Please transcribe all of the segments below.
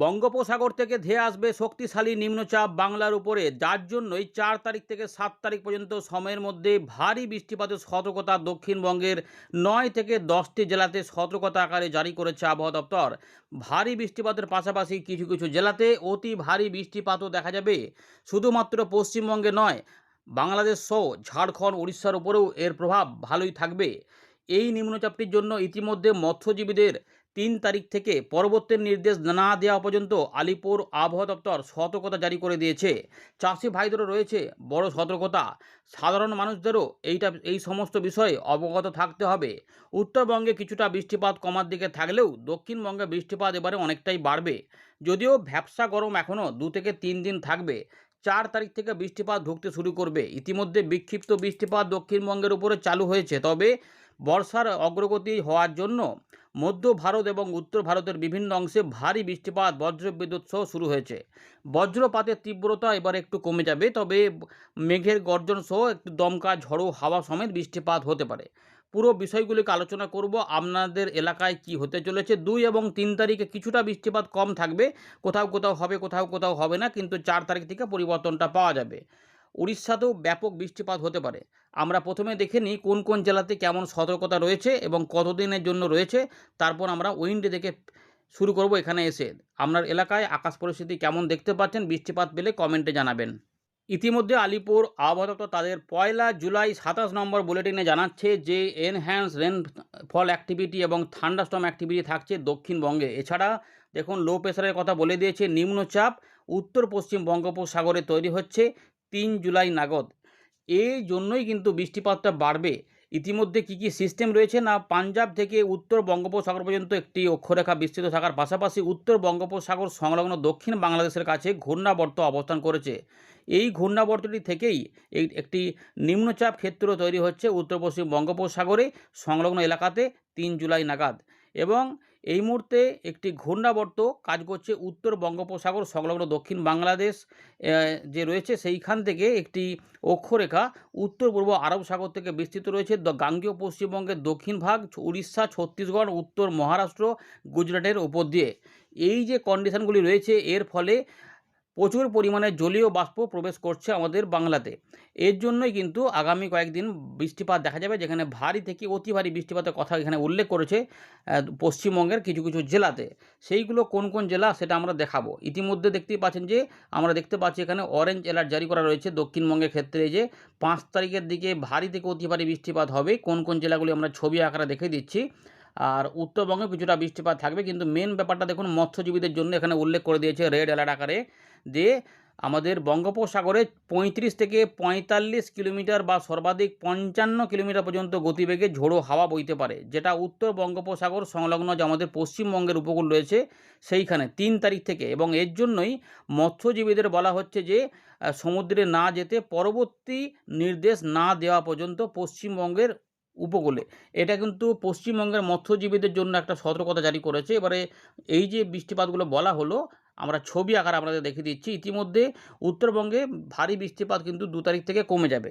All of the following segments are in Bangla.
বঙ্গোপসাগর থেকে ধেয়ে আসবে শক্তিশালী নিম্নচাপ বাংলার উপরে, যার জন্যই 4 তারিখ থেকে 7 তারিখ পর্যন্ত সময়ের মধ্যে ভারী বৃষ্টিপাতের সতর্কতা দক্ষিণবঙ্গের 9 থেকে 10টি জেলাতে সতর্কতা আকারে জারি করেছে আবহাওয়া দপ্তর। ভারী বৃষ্টিপাতের পাশাপাশি কিছু কিছু জেলাতে অতি ভারী বৃষ্টিপাতও দেখা যাবে। শুধুমাত্র পশ্চিমবঙ্গে নয়, বাংলাদেশ সহ ঝাড়খণ্ড, উড়িষ্যার উপরেও এর প্রভাব ভালোই থাকবে। এই নিম্নচাপটির জন্য ইতিমধ্যে মৎস্যজীবীদের 3 তারিখ থেকে পরবর্তী নির্দেশ না দেওয়া পর্যন্ত আলিপুর আবহাওয়া দপ্তর সতর্কতা জারি করে দিয়েছে। চাষি ভাইদেরও রয়েছে বড় সতর্কতা। সাধারণ মানুষদেরও এই সমস্ত বিষয়ে অবগত থাকতে হবে। উত্তরবঙ্গে কিছুটা বৃষ্টিপাত কমার দিকে থাকলেও দক্ষিণবঙ্গে বৃষ্টিপাত এবারে অনেকটাই বাড়বে। যদিও ভ্যাপসা গরম এখনও 2 থেকে 3 দিন থাকবে। 4 তারিখ থেকে বৃষ্টিপাত ঢুকতে শুরু করবে। ইতিমধ্যে বিক্ষিপ্ত বৃষ্টিপাত দক্ষিণবঙ্গের উপরে চালু হয়েছে, তবে বর্ষার অগ্রগতি হওয়ার জন্য মধ্য ভারত এবং উত্তর ভারতের বিভিন্ন অংশে ভারী বৃষ্টিপাত, বজ্রবিদ্যুৎ সহ শুরু হয়েছে। বজ্রপাতের তীব্রতা এবার একটু কমে যাবে, তবে মেঘের গর্জন সহ একটু দমকা ঝড়ো হাওয়া সমেত বৃষ্টিপাত হতে পারে। পুরো বিষয়গুলিকে আলোচনা করব। আপনাদের এলাকায় কি হতে চলেছে। 2 এবং 3 তারিখে কিছুটা বৃষ্টিপাত কম থাকবে, কোথাও কোথাও হবে, কোথাও কোথাও হবে না, কিন্তু 4 তারিখ থেকে পরিবর্তনটা পাওয়া যাবে। উড়িষ্যাতেও ব্যাপক বৃষ্টিপাত হতে পারে। আমরা প্রথমে দেখে নিই কোন কোন জেলাতে কেমন সতর্কতা রয়েছে এবং কতদিনের জন্য রয়েছে। তারপর আমরা উইন্ডে দেখে শুরু করব। এখানে এসে আপনার এলাকায় আকাশ পরিস্থিতি কেমন দেখতে পাচ্ছেন, বৃষ্টিপাত পেলে কমেন্টে জানাবেন। ইতিমধ্যে আলিপুর আবহাওয়া দপ্তর তাদের 1 জুলাই 27 নম্বর বুলেটিনে জানাচ্ছে যে এনহ্যান্স রেনফল অ্যাক্টিভিটি এবং থান্ডারস্টর্ম অ্যাক্টিভিটি থাকছে দক্ষিণবঙ্গে। এছাড়া দেখুন, লো প্রেশারের কথা বলে দিয়েছে। নিম্নচাপ উত্তর পশ্চিম বঙ্গোপসাগরে তৈরি হচ্ছে 3 জুলাই নাগাদ। এই জন্যই কিন্তু বৃষ্টিপাতটা বাড়বে। ইতিমধ্যে কি সিস্টেম রয়েছে না, পাঞ্জাব থেকে উত্তর বঙ্গোপসাগর পর্যন্ত একটি অক্ষরেখা বিস্তৃত থাকার পাশাপাশি উত্তর বঙ্গোপসাগর সংলগ্ন দক্ষিণ বাংলাদেশের কাছে ঘূর্ণাবর্ত অবস্থান করেছে। এই ঘূর্ণাবর্তটি থেকেই একটি নিম্নচাপ ক্ষেত্র তৈরি হচ্ছে উত্তর পশ্চিম বঙ্গোপসাগরে সংলগ্ন এলাকাতে 3 জুলাই নাগাদ। এবং এই মুহূর্তে একটি ঘূর্ণাবর্ত কাজ করছে উত্তর বঙ্গোপসাগর সংলগ্ন দক্ষিণ বাংলাদেশ যে রয়েছে সেইখান থেকে একটি অক্ষরেখা উত্তর পূর্ব আরব সাগর থেকে বিস্তৃত রয়েছে গাঙ্গেয় পশ্চিমবঙ্গের দক্ষিণ ভাগ, উড়িষ্যা, ছত্তিশগড়, উত্তর মহারাষ্ট্র, গুজরাটের উপর দিয়ে। এই যে কন্ডিশনগুলি রয়েছে, এর ফলে প্রচুর পরিমাণে জলীয় বাষ্প প্রবেশ করছে আমাদের বাংলাতে। এর জন্যই কিন্তু আগামী কয়েকদিন বৃষ্টিপাত দেখা যাবে, যেখানে ভারী থেকে অতি ভারী বৃষ্টিপাতের কথা এখানে উল্লেখ করেছে পশ্চিমবঙ্গের কিছু কিছু জেলাতে। সেইগুলো কোন কোন জেলা সেটা আমরা দেখাবো। ইতিমধ্যে দেখতেই পাচ্ছেন যে আমরা দেখতে পাচ্ছি এখানে অরেঞ্জ অ্যালার্ট জারি করা রয়েছে দক্ষিণবঙ্গের ক্ষেত্রে। যে 5 তারিখের দিকে ভারী থেকে অতি ভারী বৃষ্টিপাত হবে। কোন কোন জেলাগুলি আমরা ছবি আকারে দেখে দিচ্ছি। আর উত্তরবঙ্গে কিছুটা বৃষ্টিপাত থাকবে, কিন্তু মেন ব্যাপারটা দেখুন, মৎস্যজীবীদের জন্য এখানে উল্লেখ করে দিয়েছে রেড অ্যালার্ট আকারে যে আমাদের বঙ্গোপসাগরে 35 থেকে 45 কিলোমিটার বা সর্বাধিক 55 কিলোমিটার পর্যন্ত গতিবেগে ঝোড়ো হাওয়া বইতে পারে, যেটা উত্তর বঙ্গোপসাগর সংলগ্ন যে আমাদের পশ্চিমবঙ্গের উপকূল রয়েছে সেইখানে 3 তারিখ থেকে। এবং এর জন্যই মৎস্যজীবীদের বলা হচ্ছে যে সমুদ্রে না যেতে, পরবর্তী নির্দেশ না দেওয়া পর্যন্ত পশ্চিমবঙ্গের উপকূলে। এটা কিন্তু পশ্চিমবঙ্গের মৎস্যজীবীদের জন্য একটা সতর্কতা জারি করেছে। এবারে এই যে বৃষ্টিপাতগুলো বলা হলো, আমরা ছবি আকারে আপনাদের দেখিয়ে দিচ্ছি। ইতিমধ্যে উত্তরবঙ্গে ভারী বৃষ্টিপাত কিন্তু 2 তারিখ থেকে কমে যাবে।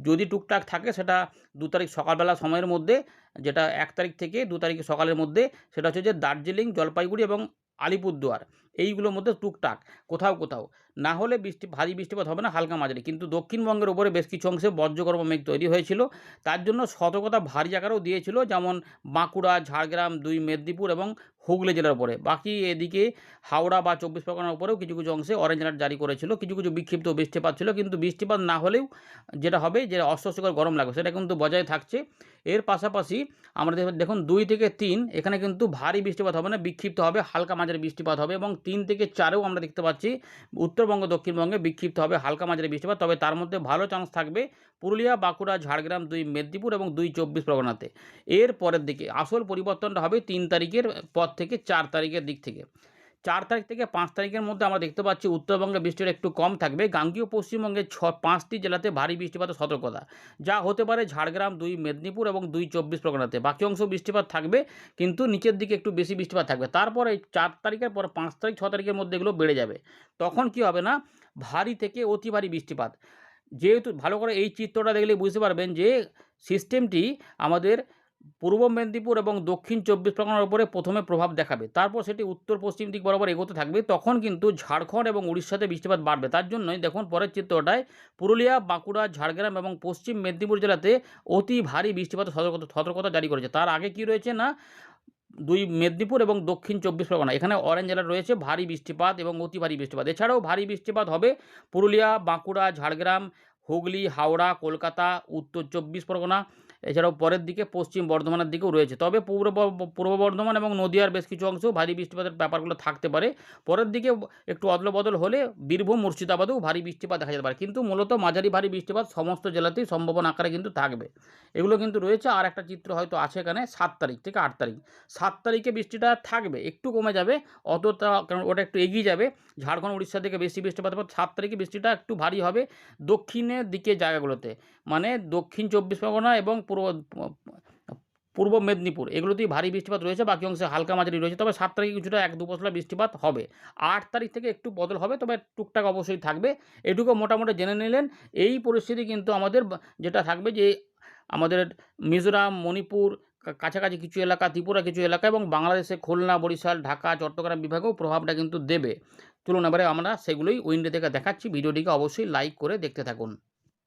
যদি টুকটাক থাকে সেটা 2 তারিখ সকালবেলা সময়ের মধ্যে, যেটা 1 তারিখ থেকে 2 তারিখ সকালের মধ্যে, সেটা হচ্ছে যে দার্জিলিং, জলপাইগুড়ি এবং আলিপুরদুয়ার, এইগুলোর মধ্যে টুকটাক কোথাও কোথাও। না হলে ভারী বৃষ্টিপাত হবে না, হালকা মাঝারি। কিন্তু দক্ষিণবঙ্গের উপরে বেশ কিছু অংশে বজ্রগর্ভ মেঘ তৈরি হয়েছিল, তার জন্য সতর্কতা ভারী আকারেও দিয়েছিল, যেমন বাঁকুড়া, ঝাড়গ্রাম, 2 মেদিনীপুর এবং হুগলি জেলার উপরে। বাকি এদিকে হাওড়া বা 24 পরগনার উপরেও কিছু কিছু অংশে অরেঞ্জ অ্যালার্ট জারি করেছিল। কিছু কিছু বিক্ষিপ্ত বৃষ্টিপাত ছিল, কিন্তু বৃষ্টিপাত না হলেও যেটা হবে, যে অস্বস্তিকর গরম লাগবে, সেটা কিন্তু বজায় থাকছে। এর পাশাপাশি আমরা দেখুন 2 থেকে 3 এখানে কিন্তু ভারী বৃষ্টিপাত হবে না, বিক্ষিপ্ত হবে, হালকা মাঝারি বৃষ্টিপাত হবে। এবং 3 থেকে 4এও আমরা দেখতে পাচ্ছি উত্তরবঙ্গ, দক্ষিণবঙ্গে বিক্ষিপ্ত হবে, হালকা মাঝারি বৃষ্টিপাত। তবে তার মধ্যে ভালো চান্স থাকবে পুরুলিয়া, বাঁকুড়া, ঝাড়গ্রাম, 2 মেদিনীপুর এবং 2 24 পরগনাতে। এর পরের দিকে আসল পরিবর্তনটা হবে 3 তারিখের পর থেকে 4 তারিখের দিক থেকে। 4 তারিখ থেকে 5 তারিখের মধ্যে আমরা দেখতে পাচ্ছি উত্তরবঙ্গে বৃষ্টিটা একটু কম থাকবে। গাঙ্গেয় পশ্চিমবঙ্গের 5টি জেলাতে ভারী বৃষ্টিপাতের সতর্কতা, যা হতে পারে ঝাড়গ্রাম, 2 মেদিনীপুর এবং 2 24 পরগনাতে। বাকি অংশ বৃষ্টিপাত থাকবে, কিন্তু নিচের দিকে একটু বেশি বৃষ্টিপাত থাকবে। তারপর এই 4 তারিখের পর 5 তারিখ, 6 তারিখের মধ্যে এগুলো বেড়ে যাবে। তখন কি হবে না, ভারী থেকে অতি ভারী বৃষ্টিপাত। যেহেতু ভালো করে এই চিত্রটা দেখলে বুঝতে পারবেন যে সিস্টেমটি আমাদের পূর্ব মেদিনীপুর এবং দক্ষিণ 24 পরগনার উপরে প্রথমে প্রভাব দেখাবে, তারপর সেটি উত্তর পশ্চিম দিক বরাবর এগোতে থাকবে। তখন কিন্তু ঝাড়খণ্ড এবং উড়িষ্যাতে বৃষ্টিপাত বাড়বে। তার জন্যই দেখুন পরের চিত্রটায় পুরুলিয়া, বাঁকুড়া, ঝাড়গ্রাম এবং পশ্চিম মেদিনীপুর জেলাতে অতি ভারী বৃষ্টিপাতের সতর্কতা জারি করেছে। তার আগে কি রয়েছে না, দুই মেদিনীপুর এবং দক্ষিণ 24 পরগনা এখানে অরেঞ্জ অ্যালার্ট রয়েছে, ভারী বৃষ্টিপাত এবং অতি ভারী বৃষ্টিপাত। এছাড়াও ভারী বৃষ্টিপাত হবে পুরুলিয়া, বাঁকুড়া, ঝাড়গ্রাম, হুগলি, হাওড়া, কলকাতা, উত্তর 24 পরগনা, এছাড়াও পরের দিকে পশ্চিম বর্ধমানের দিকেও রয়েছে। তবে পূর্ব বর্ধমান এবং নদীয়ার বেশ কিছু অংশেও ভারী বৃষ্টিপাতের ব্যাপারগুলো থাকতে পারে। পরের দিকে একটু অদলবদল হলে বীরভূম, মুর্শিদাবাদেও ভারী বৃষ্টিপাত দেখা যেতে পারে, কিন্তু মূলত মাঝারি ভারী বৃষ্টিপাত সমস্ত জেলাতেই সম্ভাবনা আকারে কিন্তু থাকবে। এগুলো কিন্তু রয়েছে। আর একটা চিত্র হয়তো আছে এখানে 7 তারিখ থেকে 8 তারিখ। 7 তারিখে বৃষ্টিটা থাকবে, একটু কমে যাবে, অতটা কারণ ওটা একটু এগিয়ে যাবে। ঝাড়খণ্ড, উড়িষ্যা থেকে বেশি বৃষ্টিপাত হবে। 7 তারিখে বৃষ্টিটা একটু ভারী হবে দক্ষিণের দিকে জায়গাগুলোতে, মানে দক্ষিণ 24 পরগনা এবং পূর্ব মেদিনীপুর এগুলোতেই ভারী বৃষ্টিপাত রয়েছে, বাকি অংশে হালকা মাঝারি রয়েছে। তবে 7 তারিখে কিছুটা 1-2 পশলা বৃষ্টিপাত হবে। 8 তারিখ থেকে একটু বদল হবে, তবে টুকটাক অবশ্যই থাকবে। এটুকু মোটামুটি জেনে নিলেন। এই পরিস্থিতি কিন্তু আমাদের যেটা থাকবে যে আমাদের মিজোরাম, মণিপুর, কাছাকাছি কিছু এলাকা, ত্রিপুরা কিছু এলাকা এবং বাংলাদেশে খুলনা, বরিশাল, ঢাকা, চট্টগ্রাম বিভাগেও প্রভাবটা কিন্তু দেবে। চলুন এবারে আমরা সেগুলোই উইন্ডো থেকে দেখাচ্ছি। ভিডিওটিকে অবশ্যই লাইক করে দেখতে থাকুন।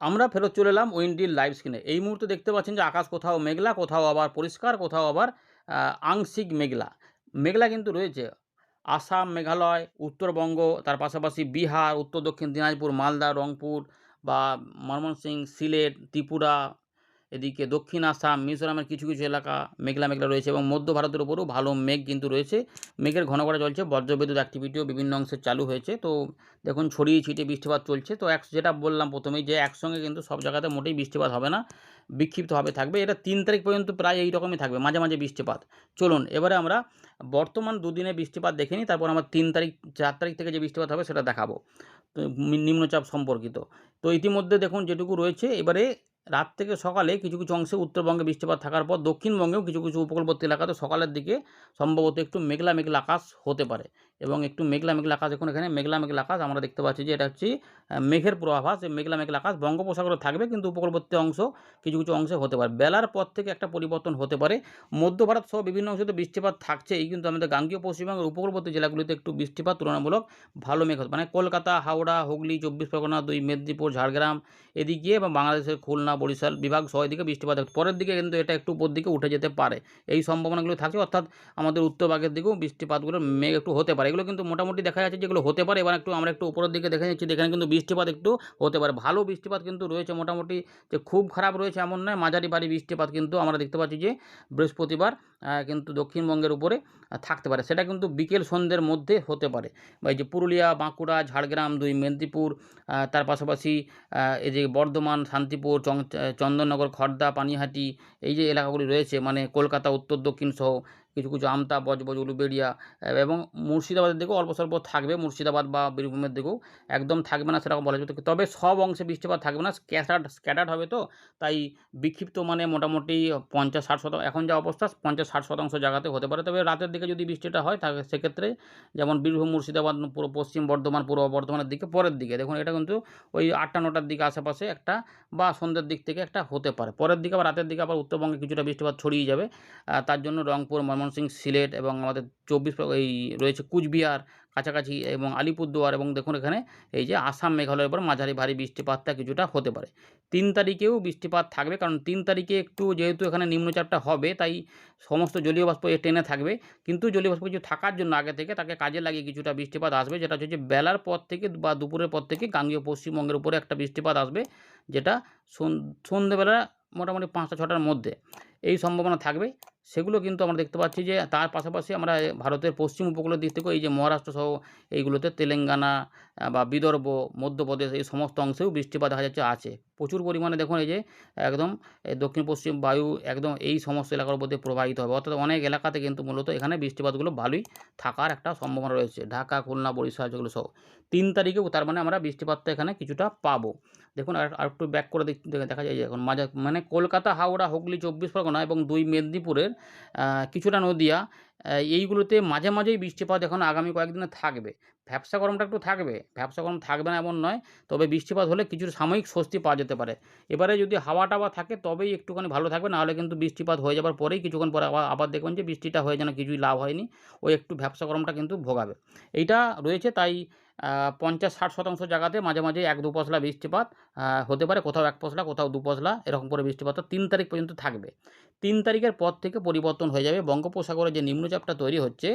আমরা ফেরত চলে এলাম উইন্ডির লাইভ স্ক্রিনে। এই মুহূর্তে দেখতে পাচ্ছেন যে আকাশ কোথাও মেঘলা, কোথাও আবার পরিষ্কার, কোথাও আবার আংশিক মেঘলা। মেঘলা কিন্তু রয়েছে আসাম, মেঘালয়, উত্তরবঙ্গ, তার পাশাপাশি বিহার, উত্তর দক্ষিণ দিনাজপুর, মালদা, রংপুর বা ময়মনসিংহ, সিলেট, ত্রিপুরা, এদিকে দক্ষিণ আসাম, মিজোরামের কিছু কিছু এলাকা মেঘলা মেঘলা রয়েছে এবং মধ্য ভারতের উপরেও ভালো মেঘ কিন্তু রয়েছে। মেঘের ঘন ঘটা চলছে, বজ্রবিদ্যুৎ অ্যাক্টিভিটিও বিভিন্ন অংশে চালু হয়েছে। তো দেখুন ছড়িয়ে ছিটিয়ে বৃষ্টিপাত চলছে। তো যেটা বললাম প্রথমেই যে একসঙ্গে কিন্তু সব জায়গাতে মোটেই বৃষ্টিপাত হবে না, বিক্ষিপ্তভাবে থাকবে। এটা 3 তারিখ পর্যন্ত প্রায় এই রকমই থাকবে, মাঝে মাঝে বৃষ্টিপাত। চলুন এবারে আমরা বর্তমান দুদিনে বৃষ্টিপাত দেখে নিই, তারপর আমরা 3 তারিখ 4 তারিখ থেকে যে বৃষ্টিপাত হবে সেটা দেখাবো। তো নিম্নচাপ সম্পর্কিত। তো ইতিমধ্যে দেখুন যেটুকু রয়েছে, এবারে রাত থেকে সকালে কিছু কিছু অংশে উত্তরবঙ্গে বৃষ্টিপাত থাকার পর দক্ষিণবঙ্গেও কিছু কিছু উপকূলবর্তী এলাকাতে সকালের দিকে সম্ভবত একটু মেঘলা মেঘলা আকাশ হতে পারে এবং একটু মেঘলা মেঘলা আকাশ। দেখুন এখানে মেঘলা মেঘলা আকাশ আমরা দেখতে পাচ্ছি যে এটা হচ্ছে মেঘের পূর্বাভাস। এই মেঘলা মেঘলা আকাশ বঙ্গোপসাগরে থাকবে, কিন্তু উপকূলবর্তী অংশ কিছু কিছু অংশে হতে পারে। বেলার পর থেকে একটা পরিবর্তন হতে পারে। মধ্য ভারত সহ বিভিন্ন অংশে বৃষ্টিপাত থাকছেই, কিন্তু আমাদের গাঙ্গীয় পশ্চিমবঙ্গের উপকূলবর্তী জেলাগুলিতে একটু বৃষ্টিপাত তুলনামূলক ভালো মেঘ হতে, মানে কলকাতা, হাওড়া, হুগলি, 24 পরগনা, 2 মেদিনীপুর, ঝাড়গ্রাম এদিকে এবং বাংলাদেশের খুলনা, বরিশাল বিভাগ সহ এদিকে বৃষ্টিপাত হবে। পরের দিকে কিন্তু এটা একটু উপর দিকে উঠে যেতে পারে, এই সম্ভাবনাগুলো থাকছে। অর্থাৎ আমাদের উত্তর ভাগের দিকেও বৃষ্টিপাতগুলো মেঘ একটু হতে পারে। এগুলো কিন্তু মোটামুটি দেখা যাচ্ছে যেগুলো হতে পারে। এবার আমরা একটু উপরের দিকে দেখে নিচ্ছি, এখানে কিন্তু বৃষ্টিপাত একটু হতে পারে। ভালো বৃষ্টিপাত কিন্তু রয়েছে মোটামুটি, যে খুব খারাপ রয়েছে এমন নয়, মাঝারি ভারী বৃষ্টিপাত কিন্তু আমরা দেখতে পাচ্ছি যে বৃহস্পতিবার কিন্তু দক্ষিণবঙ্গের উপরে থাকতে পারে। সেটা কিন্তু বিকেল সন্ধ্যের মধ্যে হতে পারে। বা এই যে পুরুলিয়া, বাঁকুড়া, ঝাড়গ্রাম, 2 মেদিনীপুর, তার পাশাপাশি এই যে বর্ধমান, শান্তিপুর, চন্দননগর, খড়দা, পানিহাটি এই যে এলাকাগুলি রয়েছে, মানে কলকাতা উত্তর দক্ষিণ সহ কিছু কিছু আমতা, বজবজ, উলুবেড়িয়া এবং মুর্শিদাবাদের দিকেও অল্প স্বল্প থাকবে। মুর্শিদাবাদ বা বীরভূমের দিকেও একদম থাকবে না সেরকম বলা যেত। তবে সব অংশে বৃষ্টিপাত থাকবে না, স্ক্যাটার্ড হবে। তো তাই বিক্ষিপ্ত মানে মোটামুটি 50-60%, এখন যা অবস্থা 50-60% জায়গাতে হতে পারে। তবে রাতের দিকে যদি বৃষ্টিটা হয় তাহলে সেক্ষেত্রে যেমন বীরভূম, মুর্শিদাবাদ, পুরো পশ্চিম বর্ধমান, পূর্ব বর্ধমানের দিকে পরের দিকে দেখুন এটা কিন্তু ওই 8টা-9টার দিকে আশেপাশে একটা বা সন্ধ্যের দিক থেকে একটা হতে পারে। পরের দিকে আবার রাতের দিকে আবার উত্তরবঙ্গে কিছুটা বৃষ্টিপাত ছড়িয়ে যাবে। তার জন্য রংপুর, ময়মনসিংহ, সিলেট এবং আমাদের 24 এই রয়েছে কুচবিহার কাছাকাছি এবং আলিপুরদুয়ার এবং দেখুন এখানে এই যে আসাম, মেঘালয়ের উপর মাঝারি ভারী বৃষ্টিপাতটা কিছুটা হতে পারে। 3 তারিখেও বৃষ্টিপাত থাকবে, কারণ 3 তারিখে একটু যেহেতু এখানে নিম্নচাপটা হবে তাই সমস্ত জলীয় বাষ্প টেনে থাকবে। কিন্তু জলীয় বাষ্প কিছু থাকার জন্য আগে থেকে তাকে কাজে লাগিয়ে কিছুটা বৃষ্টিপাত আসবে, যেটা হচ্ছে বেলার পর থেকে বা দুপুরের পর থেকে গাঙ্গেয় পশ্চিমবঙ্গের উপরে একটা বৃষ্টিপাত আসবে, যেটা সন্ধ্যেবেলা মোটামুটি 5টা-6টার মধ্যে এই সম্ভাবনা থাকবে। সেগুলো কিন্তু আমরা দেখতে পাচ্ছি যে তার পাশাপাশি আমরা ভারতের পশ্চিম উপকূলের দিক থেকেও এই যে মহারাষ্ট্র সহ এইগুলোতে তেলেঙ্গানা বা বিদর্ভ, মধ্যপ্রদেশ এই সমস্ত অংশেও বৃষ্টিপাত দেখা যাচ্ছে আছে প্রচুর পরিমাণে। দেখুন এই যে একদম দক্ষিণ পশ্চিম বায়ু একদম এই সমস্ত এলাকার মধ্যে প্রবাহিত হবে, অর্থাৎ অনেক এলাকাতে কিন্তু মূলত এখানে বৃষ্টিপাতগুলো ভালোই থাকার একটা সম্ভাবনা রয়েছে। ঢাকা, খুলনা, বরিশাল যেগুলো সহ 3 তারিখেও তার মানে আমরা বৃষ্টিপাতটা এখানে কিছুটা পাবো। দেখুন আর একটু ব্যাক করে দেখা যায় যে এখন মানে কলকাতা, হাওড়া, হুগলি, 24 পরগনা এবং 2 মেদিনীপুরের কিছুটা নদিয়া, এইগুলোতে মাঝে মাঝেই বৃষ্টিপাত এখন আগামী কয়েকদিনে থাকবে। ভ্যাপসা গরমটা একটু থাকবে, ভ্যাপসা গরম থাকবে না এমন নয়, তবে বৃষ্টিপাত হলে কিছুটা সাময়িক স্বস্তি পাওয়া যেতে পারে। এবারে যদি হাওয়া টাওয়া থাকে তবেই একটুখানি ভালো থাকবে, নাহলে কিন্তু বৃষ্টিপাত হয়ে যাবার পরেই কিছুক্ষণ পরে আবার দেখবেন যে বৃষ্টিটা হয়ে যেন কিছুই লাভ হয়নি, ওই একটু ভ্যাপসা গরমটা কিন্তু ভোগাবে। এইটা রয়েছে, তাই ৫০-৬০% জায়গাতে মাঝে মাঝে ১-২ পশলা বৃষ্টিপাত হতে পারে, কোথাও ১ পশলা কোথাও ২ পশলা এরকম করে বৃষ্টিপাত ৩ তারিখ পর্যন্ত থাকবে। ৩ তারিখের পর থেকে পরিবর্তন হয়ে যাবে। বঙ্গোপসাগরে যে নিম্নচাপটা তৈরি হচ্ছে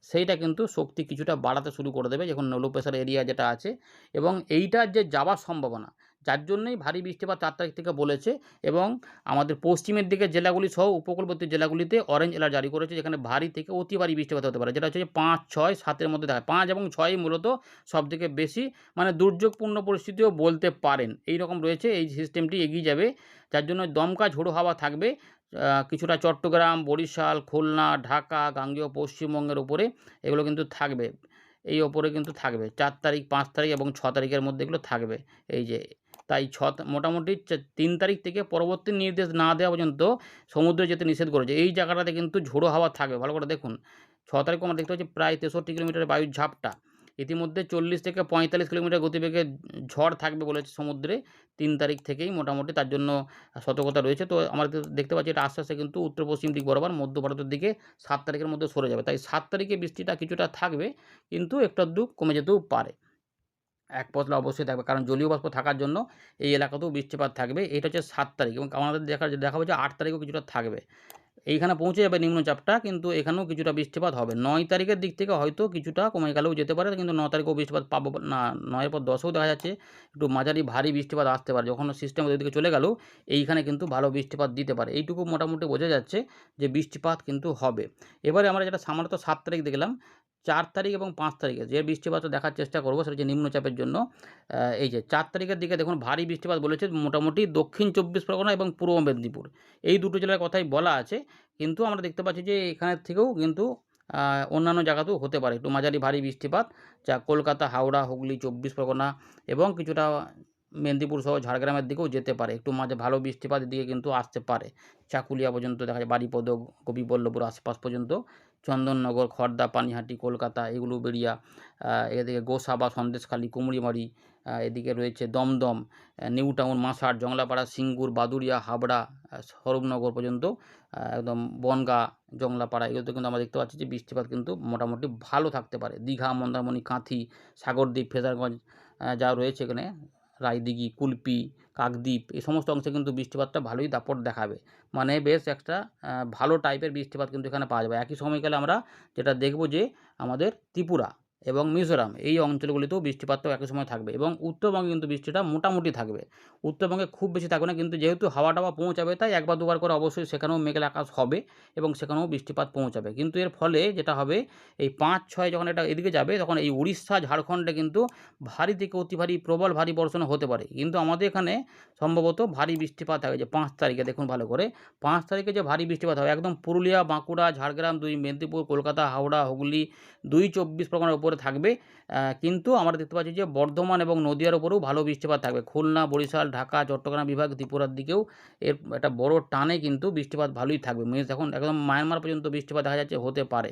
সেইটা কিন্তু শক্তি কিছুটা বাড়াতে শুরু করে দেবে, যখন লো প্রেশার এরিয়া যেটা আছে, এবং এইটার যে যাওয়ার সম্ভাবনা, যার জন্যই ভারী বৃষ্টিপাত ৪ তারিখ থেকে বলেছে। এবং আমাদের পশ্চিমের দিকের জেলাগুলি সহ উপকূলবর্তী জেলাগুলিতে অরেঞ্জ অ্যালার্ট জারি করেছে, যেখানে ভারী থেকে অতি ভারী বৃষ্টিপাত হতে পারে, যেটা হচ্ছে যে ৫, ৬, ৭ মধ্যে দেখায়। ৫ এবং ৬ মূলত সবথেকে বেশি, মানে দুর্যোগপূর্ণ পরিস্থিতিও বলতে পারেন। এইরকম রয়েছে, এই সিস্টেমটি এগিয়ে যাবে, যার জন্য দমকা ঝোড়ো হাওয়া থাকবে কিছুটা চট্টগ্রাম, বরিশাল, খুলনা, ঢাকা, গাঙ্গেয় পশ্চিমবঙ্গের উপরে এগুলো কিন্তু থাকবে। এই ওপরে কিন্তু থাকবে ৪ তারিখ, ৫ তারিখ এবং ৬ তারিখের মধ্যে এগুলো থাকবে। এই যে তাই মোটামুটি ৩ তারিখ থেকে পরবর্তী নির্দেশ না দেওয়া পর্যন্ত সমুদ্রে যেতে নিষেধ করেছে। এই জায়গাটাতে কিন্তু ঝোড়ো হাওয়া থাকবে, ভালো করে দেখুন। ৬ তারিখে আমরা দেখতে পাচ্ছি প্রায় ৬৩ কিলোমিটার বায়ুর ঝাপটা। ইতিমধ্যে ৪০ থেকে ৪৫ কিলোমিটার গতিবেগে ঝড় থাকবে বলেছে সমুদ্রে ৩ তারিখ থেকেই মোটামুটি, তার জন্য সতর্কতা রয়েছে। তো আমরা দেখতে পাচ্ছি এটা আস্তে আস্তে কিন্তু উত্তর পশ্চিম দিক বরাবর মধ্য ভারতের দিকে ৭ তারিখের মধ্যে সরে যাবে। তাই ৭ তারিখে বৃষ্টিটা কিছুটা থাকবে, কিন্তু একটু আধটু কমে যেতেও পারে। ১ পশলা অবশ্যই থাকবে, কারণ জলীয় বাষ্প থাকার জন্য এই এলাকাতেও বৃষ্টিপাত থাকবে। এটা হচ্ছে ৭ তারিখ, এবং আমাদের দেখা যাচ্ছে ৮ তারিখেও কিছুটা থাকবে। এইখানে পৌঁছে যাবে নিম্নচাপটা, কিন্তু এখানেও কিছুটা বৃষ্টিপাত হবে। ৯ তারিখের দিক থেকে হয়তো কিছুটা কমে গেলেও যেতে পারে, কিন্তু ৯ তারিখেও বৃষ্টিপাত পাবো না। ৯ এর পর ১০এও দেখা যাচ্ছে একটু মাঝারি ভারী বৃষ্টিপাত আসতে পারে। যখন সিস্টেম ওদিকে চলে গেল, এইখানে কিন্তু ভালো বৃষ্টিপাত দিতে পারে। এইটুকু মোটামুটি বোঝা যাচ্ছে যে বৃষ্টিপাত কিন্তু হবে। এবারে আমরা যেটা সাধারণত ৭ তারিখ দেখলাম, ৪ তারিখ এবং ৫ তারিখে যে বৃষ্টিপাতটা দেখার চেষ্টা করব, সেটা হচ্ছে নিম্নচাপের জন্য। এই যে ৪ তারিখের দিকে দেখুন ভারী বৃষ্টিপাত বলেছে, মোটামুটি দক্ষিণ ২৪ পরগনা এবং পূর্ব মেদিনীপুর, এই দুটো জেলার কথাই বলা আছে। কিন্তু আমরা দেখতে পাচ্ছি যে এখানের থেকেও কিন্তু অন্যান্য জায়গাতেও হতে পারে একটু মাঝারি ভারী বৃষ্টিপাত, যা কলকাতা, হাওড়া, হুগলি, ২৪ পরগনা এবং কিছুটা মেদিনীপুর সহ ঝাড়গ্রামের দিকেও যেতে পারে। একটু মাঝে ভালো বৃষ্টিপাত এদিকে কিন্তু আসতে পারে। চাকুলিয়া পর্যন্ত দেখা যায়, বারিপদ, গোপীবল্লভপুর আশপাশ পর্যন্ত, চন্দননগর, খড়দা, পানিহাটি, কলকাতা, এগুলো বেরিয়া এদিকে গোসাবা, সন্দেশখালী, কুমড়িমারি, এদিকে রয়েছে দমদম, নিউ টাউন, মাসার, জংলাপাড়া, সিঙ্গুর, বাদুড়িয়া, হাবড়া, স্বরূপনগর পর্যন্ত, একদম বনগাঁ, জংলাপাড়া, এগুলোতে কিন্তু আমরা দেখতে পাচ্ছি যে বৃষ্টিপাত কিন্তু মোটামুটি ভালো থাকতে পারে। দীঘা, মন্দারমণি, কাঁথি, সাগরদ্বীপ, ফ্রেজারগঞ্জ যা রয়েছে এখানে, রায়দিঘি, কুলপি, কাকদ্বীপ, এই সমস্ত অংশে কিন্তু বৃষ্টিপাতটা ভালোই দাপট দেখাবে। মানে বেশ একটা ভালো টাইপের বৃষ্টিপাত কিন্তু এখানে পাওয়া যাবে। একই সময়কালে আমরা যেটা দেখব যে আমাদের ত্রিপুরা এবং মিজোরাম এই অঞ্চলগুলিতেও বৃষ্টিপাতটাও একই সময় থাকবে, এবং উত্তরবঙ্গে কিন্তু বৃষ্টিটা মোটামুটি থাকবে। উত্তরবঙ্গে খুব বেশি থাকবে না, কিন্তু যেহেতু হাওয়া টাওয়া পৌঁছাবে, তাই একবার দুবার করে অবশ্যই সেখানেও মেঘলা আকাশ হবে এবং সেখানেও বৃষ্টিপাত পৌঁছাবে। কিন্তু এর ফলে যেটা হবে, এই ৫, ৬ যখন এটা এদিকে যাবে, তখন এই উড়িষ্যা, ঝাড়খণ্ডে কিন্তু ভারী থেকে অতি ভারী, প্রবল ভারী বর্ষণ হতে পারে। কিন্তু আমাদের এখানে সম্ভবত ভারী বৃষ্টিপাত হবে যে ৫ তারিখে, দেখুন ভালো করে, ৫ তারিখে যে ভারী বৃষ্টিপাত হবে একদম পুরুলিয়া, বাঁকুড়া, ঝাড়গ্রাম, ২ মেদিনীপুর, কলকাতা, হাওড়া, হুগলি, ২ ২৪ পরগনার উপরে থাকবে। কিন্তু আমরা দেখতে পাচ্ছি যে বর্ধমান এবং নদীয়ার উপরেও ভালো বৃষ্টিপাত থাকবে। খুলনা, বরিশাল, ঢাকা, চট্টগ্রাম বিভাগ, ত্রিপুরার দিকেও এর একটা বড় টানে কিন্তু বৃষ্টিপাত ভালোই থাকবে। এখন একদম মায়ানমার পর্যন্ত বৃষ্টিপাত দেখা যাচ্ছে হতে পারে।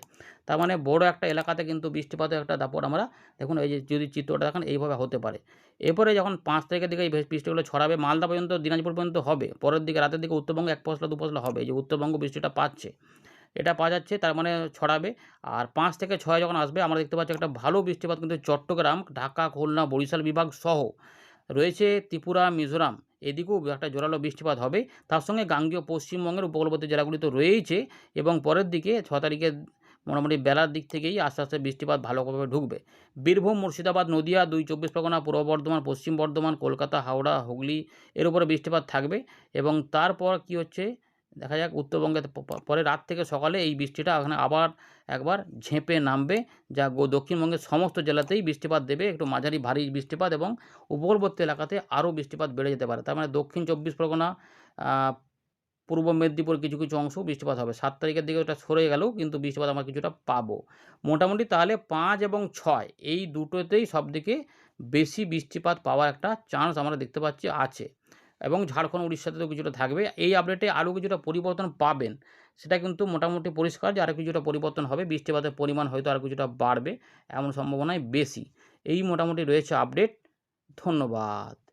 তার মানে বড় একটা এলাকাতে কিন্তু বৃষ্টিপাতের একটা দাপট আমরা দেখুন, এই যে যদি চিত্রটা দেখেন এইভাবে হতে পারে। এরপরে যখন ৫ তারিখের দিকে এই বৃষ্টিগুলো ছড়াবে, মালদা পর্যন্ত, দিনাজপুর পর্যন্ত হবে। পরের দিকে রাতের দিকে উত্তরবঙ্গে ১ পশলা ২ পশলা হবে। এই যে উত্তরবঙ্গ বৃষ্টিটা পাচ্ছে, এটা পাওয়া যাচ্ছে, তার মানে ছড়াবে। আর ৫ থেকে ৬ যখন আসবে, আমরা দেখতে পাচ্ছি একটা ভালো বৃষ্টিপাত কিন্তু চট্টগ্রাম, ঢাকা, খুলনা, বরিশাল বিভাগ সহ রয়েছে, ত্রিপুরা, মিজোরাম, এদিকেও একটা জোরালো বৃষ্টিপাত হবে। তার সঙ্গে গাঙ্গেয় পশ্চিমবঙ্গের উপকূলবর্তী জেলাগুলি তো রয়েইছে, এবং পরের দিকে ৬ তারিখে মোটামুটি বেলার দিক থেকেই আস্তে আস্তে বৃষ্টিপাত ভালোভাবে ঢুকবে। বীরভূম, মুর্শিদাবাদ, নদিয়া, ২ ২৪ পরগনা, পূর্ব বর্ধমান, পশ্চিম বর্ধমান, কলকাতা, হাওড়া, হুগলি, এর উপরে বৃষ্টিপাত থাকবে। এবং তারপর কি হচ্ছে দেখা যাক, উত্তরবঙ্গে পরে রাত থেকে সকালে এই বৃষ্টিটা ওখানে আবার একবার ঝেঁপে নামবে, যা দক্ষিণবঙ্গের সমস্ত জেলাতেই বৃষ্টিপাত দেবে, একটু মাঝারি ভারী বৃষ্টিপাত, এবং উপকূলবর্তী এলাকাতে আরও বৃষ্টিপাত বেড়ে যেতে পারে। তার মানে দক্ষিণ ২৪ পরগনা, পূর্ব মেদিনীপুর কিছু কিছু অংশ বৃষ্টিপাত হবে। ৭ তারিখের দিকে ওটা সরে গেলেও কিন্তু বৃষ্টিপাত আমরা কিছুটা পাবো। মোটামুটি তাহলে ৫ এবং ৬ এই দুটোতেই সবথেকে বেশি বৃষ্টিপাত পাওয়ার একটা চান্স আমরা দেখতে পাচ্ছি আছে। এবং ঝাড়খণ্ড উড়িষ্যাতেও কিছুটা থাকবে। এই আপডেটে আরও কিছুটা পরিবর্তন পাবেন, সেটা কিন্তু মোটামুটি পরিষ্কার যে আরও কিছুটা পরিবর্তন হবে। বৃষ্টিপাতের পরিমাণ হয়তো আরও কিছুটা বাড়বে, এমন সম্ভাবনাই বেশি। এই মোটামুটি রয়েছে আপডেট। ধন্যবাদ।